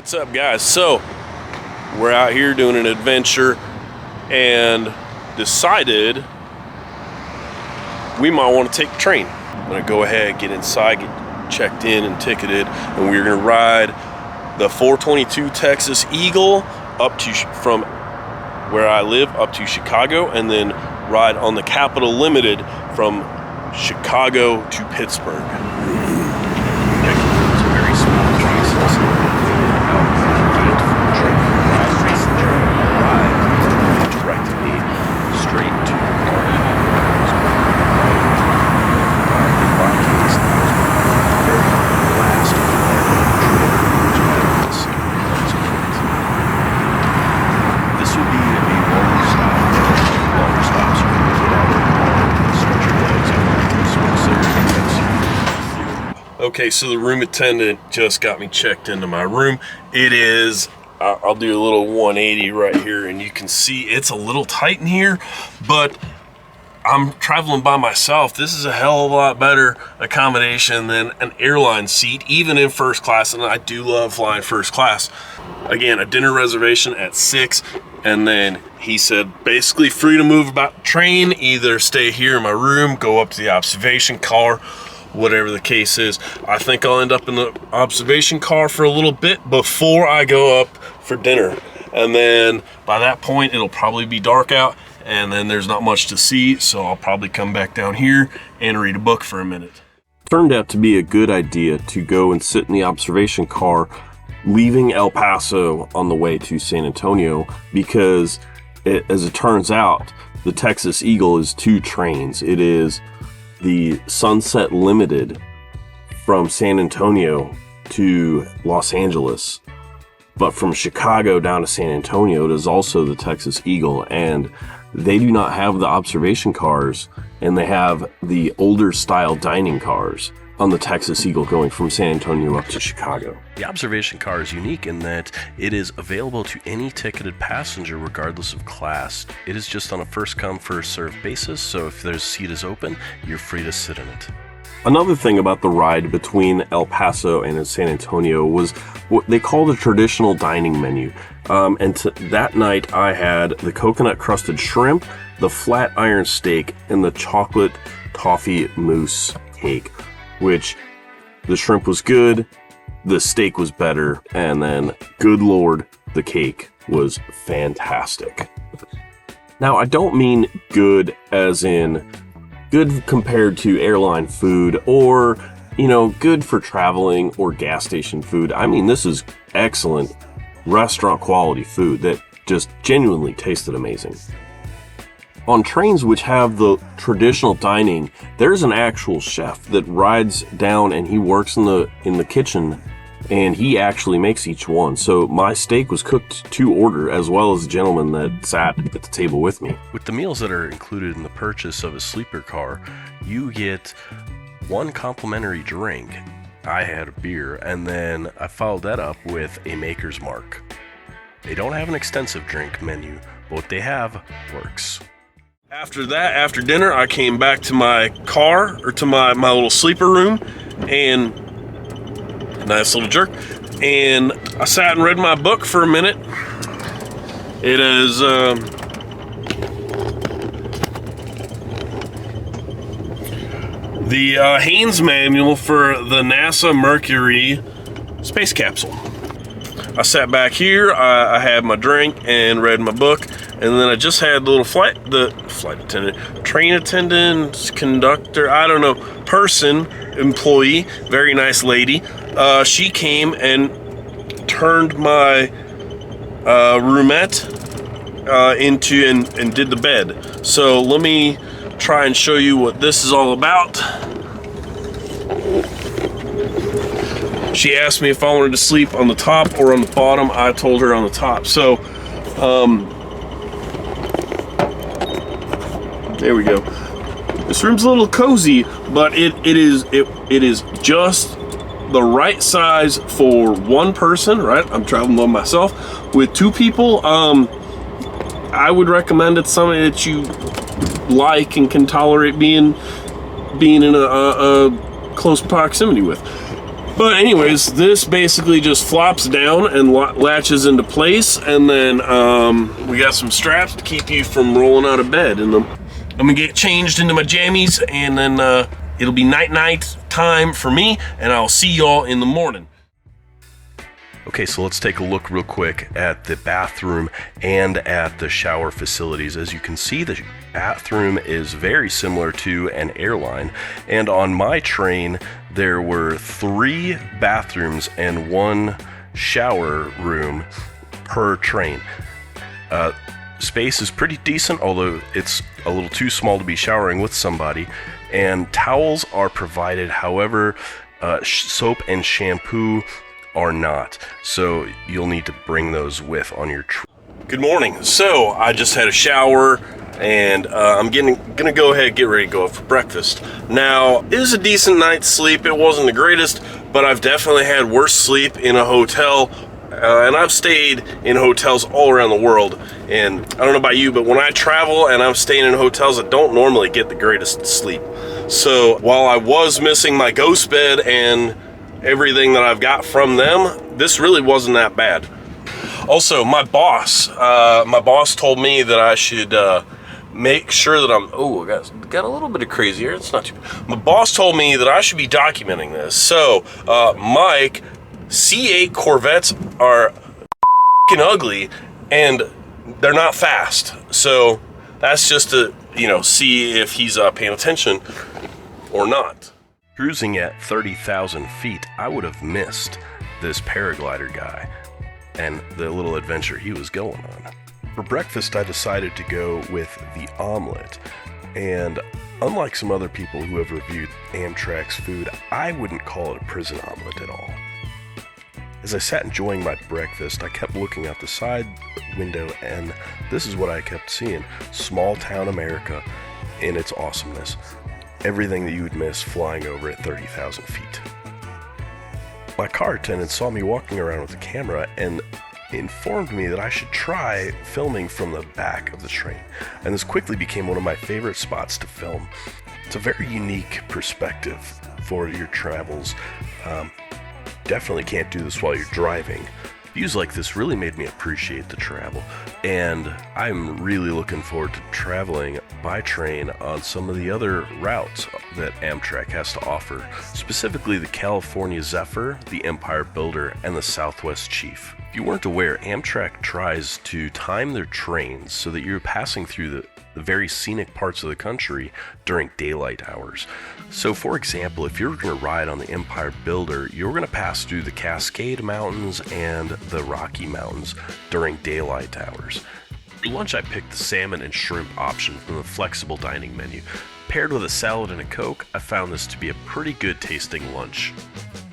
What's up, guys? So we're out here doing an adventure and decided we might want to take the train. I'm gonna go ahead, get inside, get checked in and ticketed, and we're gonna ride the 422 Texas Eagle up to from where I live up to Chicago, and then ride on the Capital Limited from Chicago to Pittsburg. Okay, so the room attendant just got me checked into my room. It is, I'll do a little 180 right here, and you can see it's a little tight in here, but I'm traveling by myself. This is a hell of a lot better accommodation than an airline seat, even in first class, and I do love flying first class. Again, a dinner reservation at 6, and then he said basically free to move about the train, either stay here in my room, go up to the observation car, whatever the case is. I think I'll end up in the observation car for a little bit before I go up for dinner. And then by that point, it'll probably be dark out, and then there's not much to see, so I'll probably come back down here and read a book for a minute. Turned out to be a good idea to go and sit in the observation car leaving El Paso on the way to San Antonio, because as it turns out, the Texas Eagle is 2 trains. It is the Sunset Limited from San Antonio to Los Angeles, but from Chicago down to San Antonio, it is also the Texas Eagle, and they do not have the observation cars, and they have the older style dining cars on the Texas Eagle going from San Antonio up to Chicago. The observation car is unique in that it is available to any ticketed passenger regardless of class. It is just on a first come, first served basis, so if their seat is open, you're free to sit in it. Another thing about the ride between El Paso and San Antonio was what they call the traditional dining menu. That night I had the coconut crusted shrimp, the flat iron steak, and the chocolate toffee mousse cake, which the shrimp was good, the steak was better, and then, good Lord, the cake was fantastic. Now, I don't mean good as in good compared to airline food or, good for traveling or gas station food. I mean, this is excellent restaurant quality food that just genuinely tasted amazing. On trains which have the traditional dining, there's an actual chef that rides down and he works in the kitchen, and he actually makes each one. So my steak was cooked to order, as well as the gentleman that sat at the table with me. With the meals that are included in the purchase of a sleeper car, you get 1 complimentary drink. I had a beer, and then I followed that up with a Maker's Mark. They don't have an extensive drink menu, but what they have works. After that, after dinner, I came back to my car, or to my little sleeper room, and nice little jerk, and I sat and read my book for a minute. It is the Haynes manual for the NASA Mercury space capsule. I sat back here, I had my drink and read my book, and then I just had the flight attendant, train attendant, conductor, I don't know, employee, very nice lady. She came and turned my roomette into and did the bed. So let me try and show you what this is all about. She asked me if I wanted to sleep on the top or on the bottom. I told her on the top. So, there we go. This room's a little cozy, but it is just the right size for 1 person, right? I'm traveling by myself. With 2 people, I would recommend it's something that you like and can tolerate being in a close proximity with. But anyways, this basically just flops down and latches into place, and then we got some straps to keep you from rolling out of bed. And I'm gonna get changed into my jammies, and then it'll be night time for me, and I'll see y'all in the morning. Okay, so let's take a look real quick at the bathroom and at the shower facilities. As you can see, the bathroom is very similar to an airline. And on my train, there were 3 bathrooms and 1 shower room per train. Space is pretty decent, although it's a little too small to be showering with somebody. And towels are provided, however, soap and shampoo are not, so you'll need to bring those with on your trip. Good morning. So I just had a shower, and I'm gonna go ahead and get ready to go out for breakfast. Now, it was a decent night's sleep. It wasn't the greatest, but I've definitely had worse sleep in a hotel, and I've stayed in hotels all around the world. And I don't know about you, but when I travel and I'm staying in hotels, I don't normally get the greatest sleep. So while I was missing my ghost bed and everything that I've got from them, this really wasn't that bad. Also, my boss told me that I should make sure that I got a little bit of crazy here. It's not too bad. My boss told me that I should be documenting this. So, Mike, C8 Corvettes are f***ing ugly, and they're not fast. So that's just to see if he's paying attention or not. Cruising at 30,000 feet, I would have missed this paraglider guy and the little adventure he was going on. For breakfast, I decided to go with the omelet. And unlike some other people who have reviewed Amtrak's food, I wouldn't call it a prison omelet at all. As I sat enjoying my breakfast, I kept looking out the side window, and this is what I kept seeing. Small town America in its awesomeness. Everything that you would miss flying over at 30,000 feet. My car attendant saw me walking around with a camera and informed me that I should try filming from the back of the train, and this quickly became one of my favorite spots to film. It's a very unique perspective for your travels. Definitely can't do this while you're driving. Views like this really made me appreciate the travel, and I'm really looking forward to traveling by train on some of the other routes that Amtrak has to offer, specifically the California Zephyr, the Empire Builder, and the Southwest Chief. If you weren't aware, Amtrak tries to time their trains so that you're passing through the very scenic parts of the country during daylight hours. So for example, if you're going to ride on the Empire Builder, you're going to pass through the Cascade Mountains and the Rocky Mountains during daylight hours. For lunch, I picked the salmon and shrimp option from the flexible dining menu. Paired with a salad and a Coke, I found this to be a pretty good tasting lunch.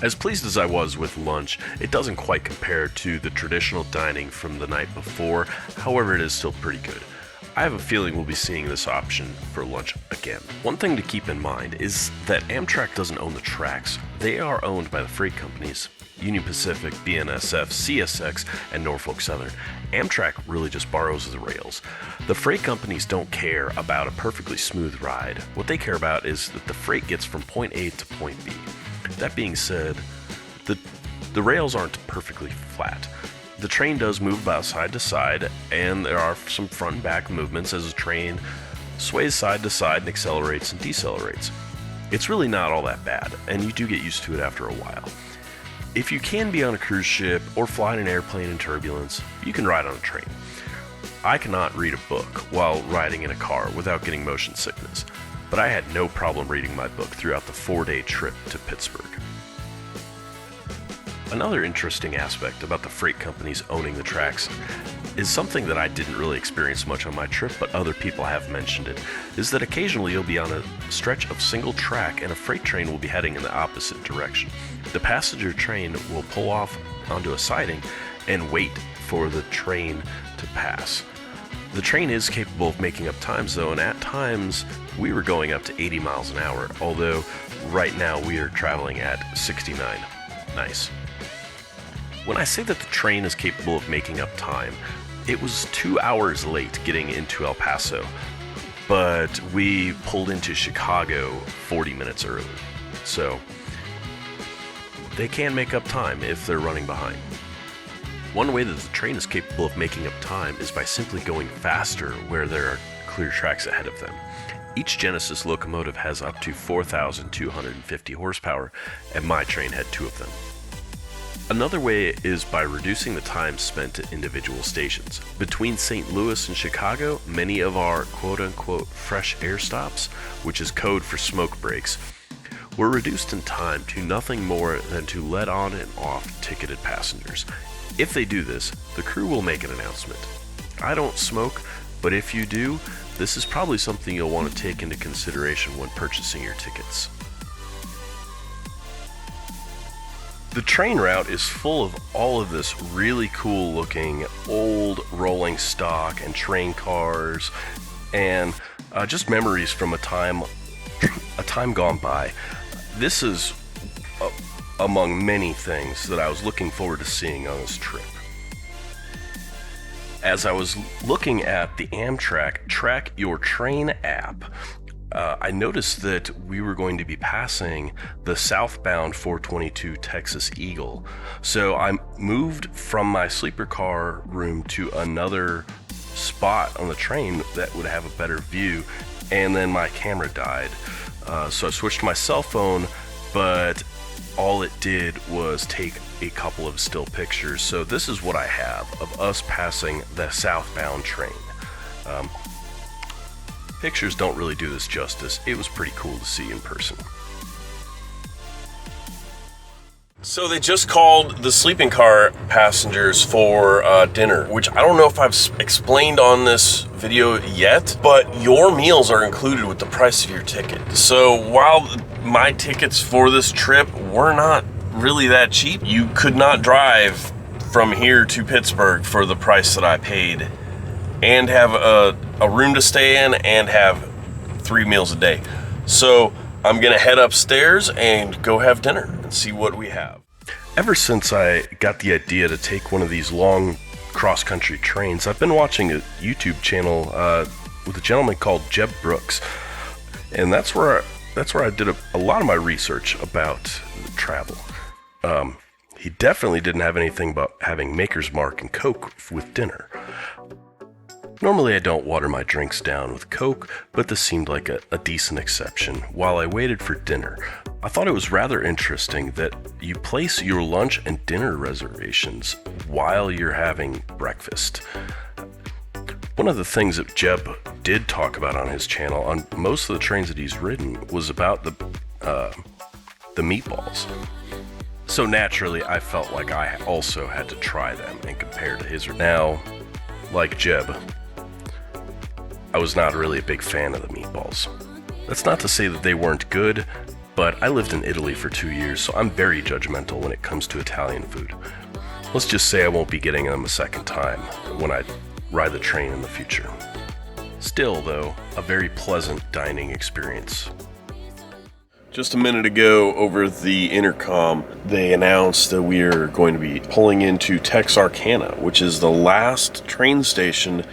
As pleased as I was with lunch, it doesn't quite compare to the traditional dining from the night before, however it is still pretty good. I have a feeling we'll be seeing this option for lunch again. One thing to keep in mind is that Amtrak doesn't own the tracks. They are owned by the freight companies, Union Pacific, BNSF, CSX, and Norfolk Southern. Amtrak really just borrows the rails. The freight companies don't care about a perfectly smooth ride. What they care about is that the freight gets from point A to point B. That being said, the rails aren't perfectly flat. The train does move about side to side, and there are some front and back movements as the train sways side to side and accelerates and decelerates. It's really not all that bad, and you do get used to it after a while. If you can be on a cruise ship or fly in an airplane in turbulence, you can ride on a train. I cannot read a book while riding in a car without getting motion sickness, but I had no problem reading my book throughout the 4-day trip to Pittsburg. Another interesting aspect about the freight companies owning the tracks is something that I didn't really experience much on my trip, but other people have mentioned it, is that occasionally you'll be on a stretch of single track and a freight train will be heading in the opposite direction. The passenger train will pull off onto a siding and wait for the train to pass. The train is capable of making up times though, and at times we were going up to 80 miles an hour, although right now we are traveling at 69. Nice. When I say that the train is capable of making up time, it was 2 hours late getting into El Paso, but we pulled into Chicago 40 minutes early. So they can make up time if they're running behind. One way that the train is capable of making up time is by simply going faster where there are clear tracks ahead of them. Each Genesis locomotive has up to 4,250 horsepower, and my train had 2 of them. Another way is by reducing the time spent at individual stations. Between St. Louis and Chicago, many of our quote-unquote fresh air stops, which is code for smoke breaks, were reduced in time to nothing more than to let on and off ticketed passengers. If they do this, the crew will make an announcement. I don't smoke, but if you do, this is probably something you'll want to take into consideration when purchasing your tickets. The train route is full of all of this really cool looking old rolling stock and train cars and just memories from a time gone by. This is among many things that I was looking forward to seeing on this trip. As I was looking at the Amtrak Track Your Train app, I noticed that we were going to be passing the southbound 422 Texas Eagle. So I moved from my sleeper car room to another spot on the train that would have a better view, and then my camera died. So I switched to my cell phone, but all it did was take a couple of still pictures. So this is what I have of us passing the southbound train. Pictures don't really do this justice. It was pretty cool to see in person. So they just called the sleeping car passengers for dinner, which I don't know if I've explained on this video yet, but your meals are included with the price of your ticket. So while my tickets for this trip were not really that cheap, you could not drive from here to Pittsburgh for the price that I paid and have a room to stay in and have 3 meals a day. So I'm gonna head upstairs and go have dinner and see what we have. Ever since I got the idea to take one of these long cross-country trains, I've been watching a YouTube channel with a gentleman called Jeb Brooks, and that's where I did a lot of my research about travel. He definitely didn't have anything but having Maker's Mark and Coke with dinner. Normally I don't water my drinks down with Coke, but this seemed like a decent exception. While I waited for dinner, I thought it was rather interesting that you place your lunch and dinner reservations while you're having breakfast. One of the things that Jeb did talk about on his channel on most of the trains that he's ridden was about the meatballs. So naturally I felt like I also had to try them and compare to his. Now, like Jeb, I was not really a big fan of the meatballs. That's not to say that they weren't good, but I lived in Italy for 2 years, so I'm very judgmental when it comes to Italian food. Let's just say I won't be getting them a second time when I ride the train in the future. Still, though, a very pleasant dining experience. Just a minute ago, over the intercom, they announced that we are going to be pulling into Texarkana, which is the last train station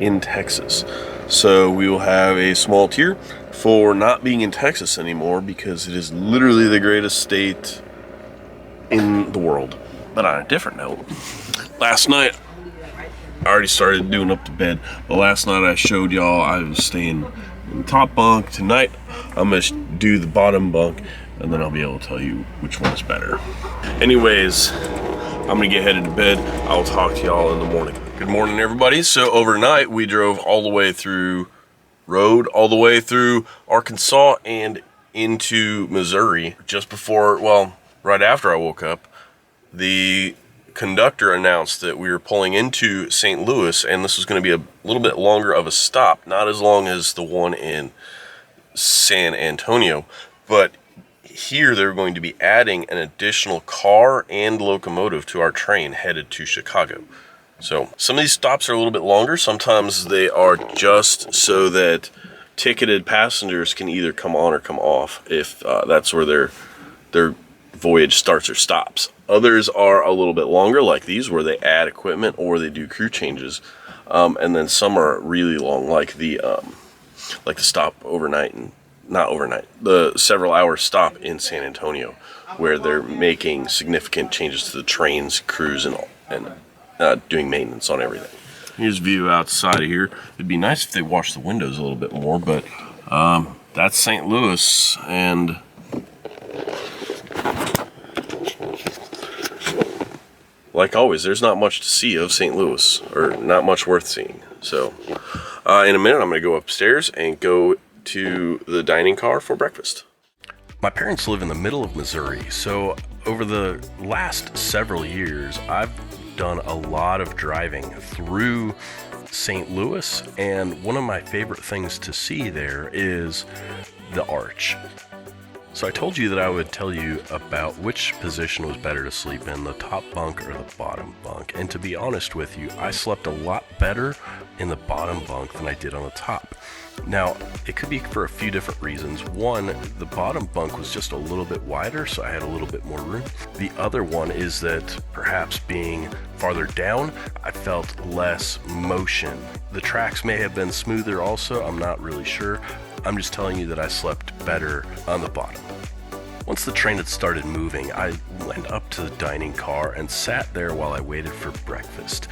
in Texas. So we will have a small tier for not being in Texas anymore because it is literally the greatest state in the world. But on a different note, last night, I already started doing up to bed, but last night I showed y'all I was staying in the top bunk. Tonight, I'm gonna do the bottom bunk, and then I'll be able to tell you which one's better. Anyways, I'm gonna get headed to bed. I'll talk to y'all in the morning. Good morning, everybody. So overnight, we drove all the way through Arkansas and into Missouri. Just before, well, right after I woke up, the conductor announced that we were pulling into St. Louis, and this was going to be a little bit longer of a stop, not as long as the one in San Antonio, but here they're going to be adding an additional car and locomotive to our train headed to Chicago. So some of these stops are a little bit longer. Sometimes they are just so that ticketed passengers can either come on or come off if that's where their voyage starts or stops. Others are a little bit longer, like these, where they add equipment or they do crew changes. And then some are really long, like the stop overnight, and not overnight, the several hour stop in San Antonio. where they're making significant changes to the trains, crews, and doing maintenance on everything. Here's a view outside of here. It'd be nice if they washed the windows a little bit more, but that's St. Louis, and like always, there's not much to see of St. Louis, or not much worth seeing. So in a minute, I'm going to go upstairs and go to the dining car for breakfast. My parents live in the middle of Missouri, so over the last several years, I've done a lot of driving through St. Louis, and one of my favorite things to see there is the arch. So I told you that I would tell you about which position was better to sleep in, the top bunk or the bottom bunk. And to be honest with you, I slept a lot better in the bottom bunk than I did on the top. Now, it could be for a few different reasons. One, the bottom bunk was just a little bit wider, so I had a little bit more room. The other one is that perhaps being farther down, I felt less motion. The tracks may have been smoother also, I'm not really sure. I'm just telling you that I slept better on the bottom. Once the train had started moving, I went up to the dining car and sat there while I waited for breakfast.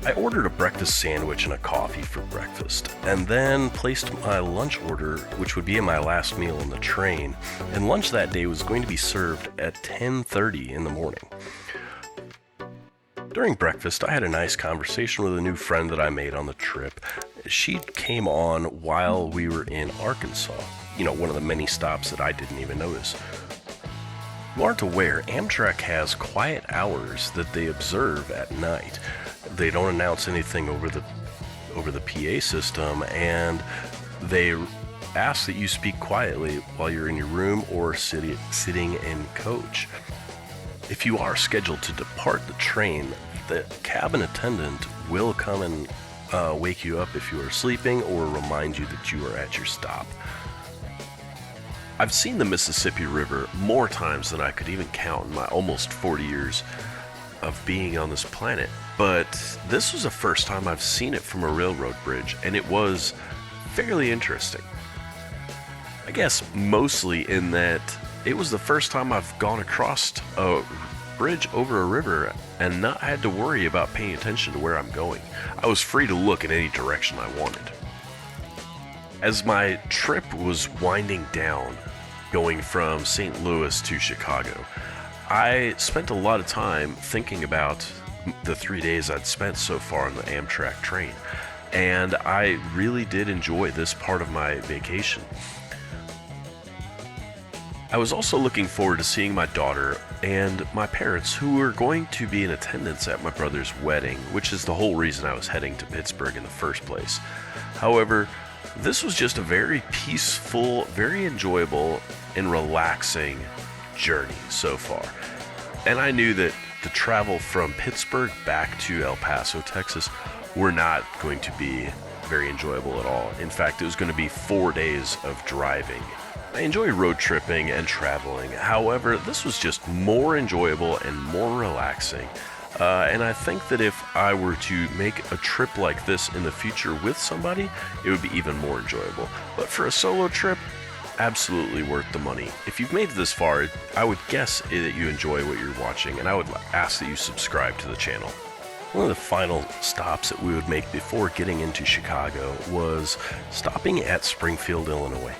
I ordered a breakfast sandwich and a coffee for breakfast, and then placed my lunch order, which would be my last meal on the train, and lunch that day was going to be served at 10:30 in the morning. During breakfast, I had a nice conversation with a new friend that I made on the trip. She came on while we were in Arkansas, one of the many stops that I didn't even notice. You aren't aware, Amtrak has quiet hours that they observe at night. They don't announce anything over the PA system, and they ask that you speak quietly while you're in your room or sitting in coach. If you are scheduled to depart the train, the cabin attendant will come and wake you up if you are sleeping or remind you that you are at your stop. I've seen the Mississippi River more times than I could even count in my almost 40 years of being on this planet, but this was the first time I've seen it from a railroad bridge, and it was fairly interesting. I guess mostly in that it was the first time I've gone across a bridge over a river and not had to worry about paying attention to where I'm going. I was free to look in any direction I wanted. As my trip was winding down, going from St. Louis to Chicago, I spent a lot of time thinking about the 3 days I'd spent so far on the Amtrak train, and I really did enjoy this part of my vacation. I was also looking forward to seeing my daughter and my parents, who were going to be in attendance at my brother's wedding, which is the whole reason I was heading to Pittsburgh in the first place. However, this was just a very peaceful, very enjoyable, and relaxing journey so far. And I knew that the travel from Pittsburgh back to El Paso, Texas, were not going to be very enjoyable at all. In fact, it was going to be 4 days of driving. I enjoy road tripping and traveling. However, this was just more enjoyable and more relaxing. And I think that if I were to make a trip like this in the future with somebody, it would be even more enjoyable. But for a solo trip, absolutely worth the money. If you've made it this far, I would guess that you enjoy what you're watching, and I would ask that you subscribe to the channel. One of the final stops that we would make before getting into Chicago was stopping at Springfield, Illinois.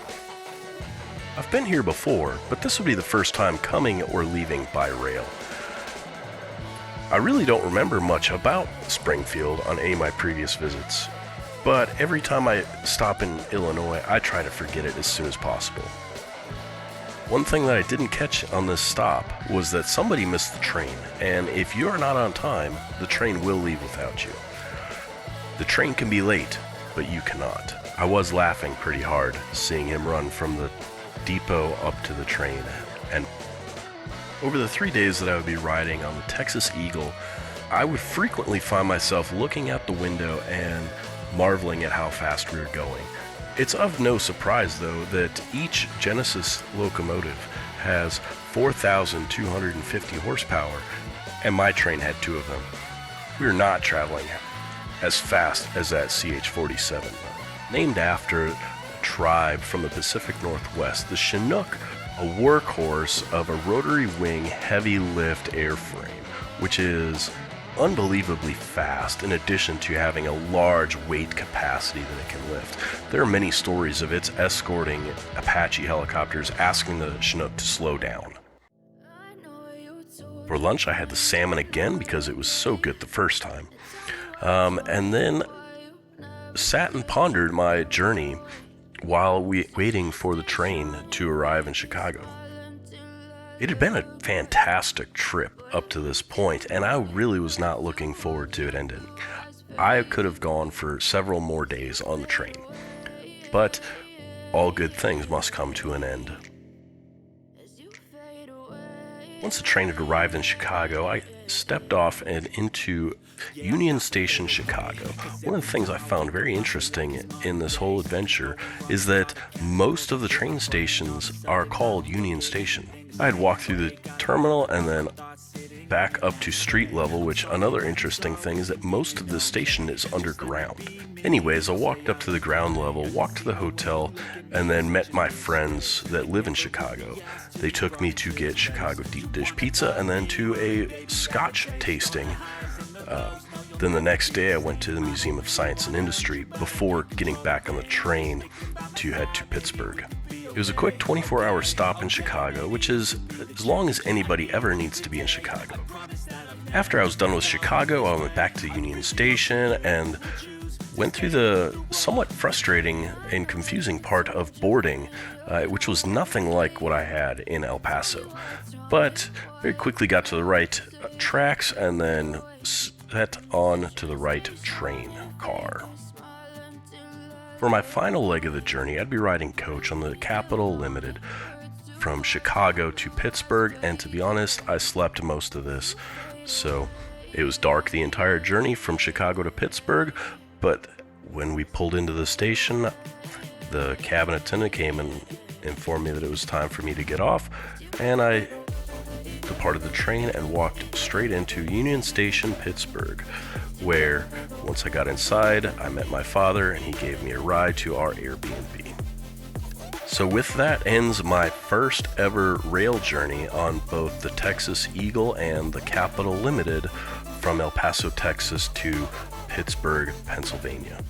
I've been here before, but this would be the first time coming or leaving by rail. I really don't remember much about Springfield on any of my previous visits, but every time I stop in Illinois, I try to forget it as soon as possible. One thing that I didn't catch on this stop was that somebody missed the train, and if you are not on time, the train will leave without you. The train can be late, but you cannot. I was laughing pretty hard seeing him run from the depot up to the train. And over the 3 days that I would be riding on the Texas Eagle, I would frequently find myself looking out the window and marveling at how fast we were going. It's of no surprise, though, that each Genesis locomotive has 4,250 horsepower, and my train had 2 of them. We were not traveling as fast as that CH-47. Named after a tribe from the Pacific Northwest, the Chinook a workhorse of a rotary wing heavy lift airframe, which is unbelievably fast in addition to having a large weight capacity that it can lift. There are many stories of its escorting Apache helicopters asking the Chinook to slow down. For lunch, I had the salmon again because it was so good the first time. And then sat and pondered my journey while waiting for the train to arrive in Chicago. It had been a fantastic trip up to this point, and I really was not looking forward to it ending. I could have gone for several more days on the train, but all good things must come to an end. Once the train had arrived in Chicago, I stepped off and into Union Station, Chicago. One of the things I found very interesting in this whole adventure is that most of the train stations are called Union Station. I had walked through the terminal and then back up to street level, which another interesting thing is that most of the station is underground. Anyways, I walked up to the ground level, walked to the hotel, and then met my friends that live in Chicago. They took me to get Chicago deep dish pizza and then to a scotch tasting. Then the next day I went to the Museum of Science and Industry before getting back on the train to head to Pittsburgh. It was a quick 24-hour stop in Chicago, which is as long as anybody ever needs to be in Chicago. After I was done with Chicago, I went back to Union Station and went through the somewhat frustrating and confusing part of boarding, which was nothing like what I had in El Paso. But very quickly got to the right tracks and then set on to the right train car. For my final leg of the journey, I'd be riding coach on the Capital Limited from Chicago to Pittsburgh, and to be honest, I slept most of this. So it was dark the entire journey from Chicago to Pittsburgh, but when we pulled into the station, the cabin attendant came and informed me that it was time for me to get off, and I departed the train and walked straight into Union Station, Pittsburgh, where once I got inside, I met my father and he gave me a ride to our Airbnb. So with that ends my first ever rail journey on both the Texas Eagle and the Capital Limited from El Paso, Texas to Pittsburgh, Pennsylvania.